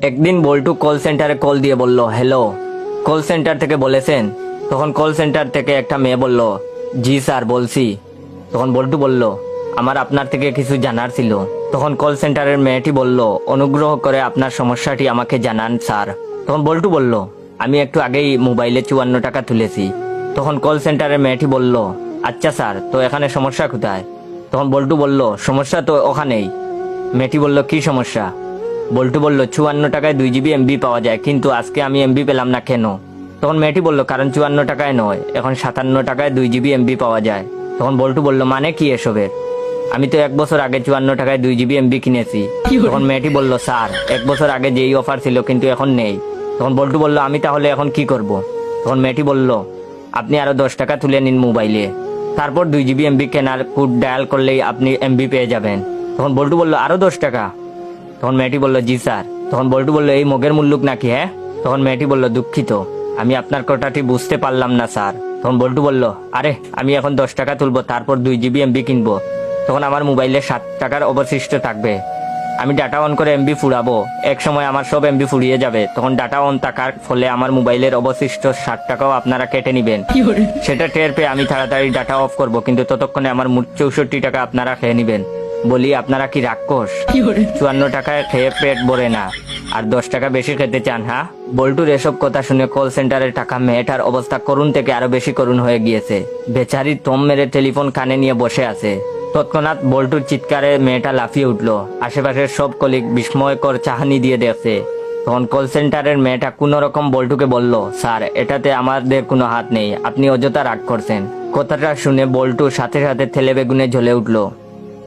একদিন বল্টু কল সেন্টারে কল দিয়ে বলল, হ্যালো, কল সেন্টার থেকে বলেছেন? তখন কল সেন্টার থেকে একটা মেয়ে বলল, জি স্যার বলছি। তখন বল্টু বলল, আমার আপনার থেকে কিছু জানার ছিল। তখন কল সেন্টারের মেয়েটি বলল, অনুগ্রহ করে আপনার সমস্যাটি আমাকে জানান স্যার। তখন বল্টু বলল, আমি একটু আগেই মোবাইলে 54 টাকা তুলেছি। তখন কল সেন্টারের মেয়েটি বলল, আচ্ছা স্যার, তো এখানে সমস্যা কোথায়? তখন বল্টু বলল, সমস্যা তো ওখানেই। মেয়েটি বলল, কি সমস্যা? বল্টু বলল, 54 টাকায় 2 জিবি এমবি পাওয়া যায়, কিন্তু আজকে আমি এমবি পেলাম না কেন? তখন মেয়েটি বলল, কারণ 54 টাকায় নয়, এখন 57 টাকায় 2 জিবি এমবি পাওয়া যায়। তখন বল্টু বলল, মানে কি এসবের? আমি তো 1 বছর আগে 54 টাকায় 2 জিবি এমবি কিনেছি। তখন মেয়েটি বলল, স্যার, 1 বছর আগে যেই অফার ছিল কিন্তু এখন নেই। তখন বল্টু বলল, আমি তাহলে এখন কি করব? তখন মেয়েটি বলল, আপনি আরো 10 টাকা তুলে নিন মোবাইলে, তারপর 2 জিবি এমবি কেনার কোড ডায়াল করলেই আপনি এমবি পেয়ে যাবেন। তখন বল্টু বলল, আরো 10 টাকা? তখন মেয়েটি বলল, জি স্যার। তখন বল্টু বলল, এই মগের মুল্লুক নাকি? হ্যাঁ। তখন মেয়েটি বলল, দুঃখিত, আমি আপনার কথাটি বুঝতে পারলাম না স্যার। তখন বল্টু বলল, আরে আমি এখন 10 টাকা তুলবো, তারপর 2 জিবি এমবি কিনবো, তখন আমার মোবাইলে 7 টাকার অবশিষ্ট থাকবে। আমি ডাটা অন করে এমবি ফুরাবো, এক সময় আমার সব এমবি ফুরিয়ে যাবে, তখন ডাটা অন থাকার ফলে আমার মোবাইলের অবশিষ্ট 60 টাকাও আপনারা কেটে নিবেন। সেটা টের পেয়ে আমি তাড়াতাড়ি ডাটা অফ করব, কিন্তু ততক্ষণে আমার 64 টাকা আপনারা খেয়ে নিবেন। বলি, আপনারা কি রাক্ষস? 54 টাকায় খেয়ে পেট ভরে না, আর 10 টাকা বেশি খেতে চান? হ্যাঁ। বল্টুর এসব কথা শুনে কল সেন্টারের টাকা মেয়েটার অবস্থা করুণ থেকে আরো বেশি করুণ হয়ে গিয়েছে। বেচারি থম মেরে টেলিফোন কানে নিয়ে বসে আছে। তৎক্ষণাৎ বল্টুর চিৎকারে মেয়েটা লাফিয়ে উঠলো। আশেপাশের সব কলিগ বিস্ময়কর চাহনি দিয়ে দেখছে। তখন কল সেন্টারের মেয়েটা কোন রকম বল্টুকে বলল, স্যার, এটাতে আমাদের কোনো হাত নেই, আপনি অযথা রাগ করছেন। কথাটা শুনে বল্টু সাথে সাথে তেলে বেগুনে জ্বলে উঠলো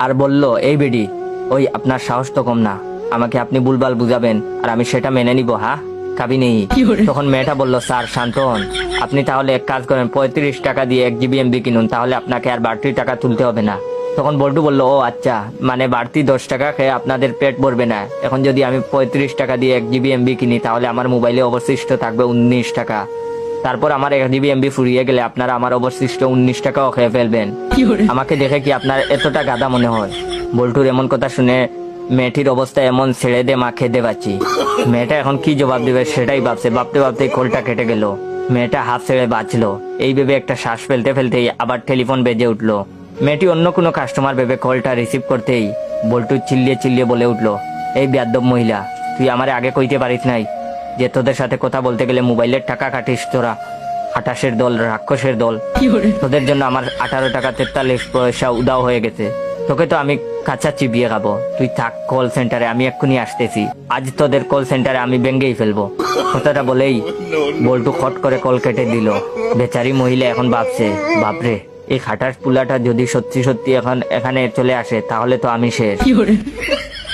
আর বলল, এই বেডি, ওই আপনার সাহস তো কম না, আমাকে আপনি ভুলভাল বুঝাবেন আর আমি সেটা মেনে নিব? হ্যাঁ, কাবি নেই। তখন মেয়েটা বলল, স্যার শান্ত হন, আপনি তাহলে এক কাজ করেন, 35 টাকা দিয়ে 1 জিবি এমবি কিনুন, তাহলে আপনাকে আর বাড়তি টাকা তুলতে হবে না। তখন বল্টু বলল, ও আচ্ছা, মানে বাড়তি 10 টাকা খেয়ে আপনাদের পেট ভরবে না। এখন যদি আমি 35 টাকা দিয়ে 1 জিবি এমবি কিনি, তাহলে আমার মোবাইলে অবশিষ্ট থাকবে 19 টাকা। তারপর আমার 1 জিবি এমবি ফুরিয়ে গেলে আপনারা আমার অবশিষ্ট 19 টাকাও খেয়ে ফেলবেন। আমাকে দেখে কি আপনার এতটা গাদা মনে হয়? বল্টুর এমন কথা শুনে মেয়েটির অবস্থা এমন, ছেড়ে দে মা, খেতে পাচ্ছি। মেয়েটা এখন কি জবাব দেবে সেটাই ভাবতে ভাবতেই কলটা কেটে গেল। মেয়েটা হাফ ছেড়ে বাঁচলো। এই ভেবে একটা শ্বাস ফেলতে ফেলতেই আবার টেলিফোন বেজে উঠলো। মেয়েটি অন্য কোনো কাস্টমার ভেবে কলটা রিসিভ করতেই বল্টু চিল্লিয়ে চিল্লিয়ে বলে উঠলো, এই বেয়াদব মহিলা, তুই আমারে আগে কইতে পারিস নাই যে তোদের সাথে কথা বলতে গেলে মোবাইলের টাকা কাটিস তোরা? হাটাসের দল, রাক্ষসের দল, তোদের জন্য আমার 18 টাকা 43 পয়সা উদাও হয়ে গেছে। তোকে তো আমি কাঁচা চিবিয়ে খাবো। তুই থাক কল সেন্টারে, আমি এক্ষুনি আসতেছি। আজ তোদের কল সেন্টারে আমি ভেঙ্গেই ফেলবো। কথাটা বলেই বল্টু খট করে কল কেটে দিল। বেচারি মহিলা এখন ভাবছে, বাপরে, এই খাটাস পুলাটা যদি সত্যি সত্যি এখন এখানে চলে আসে, তাহলে তো আমি শেষ।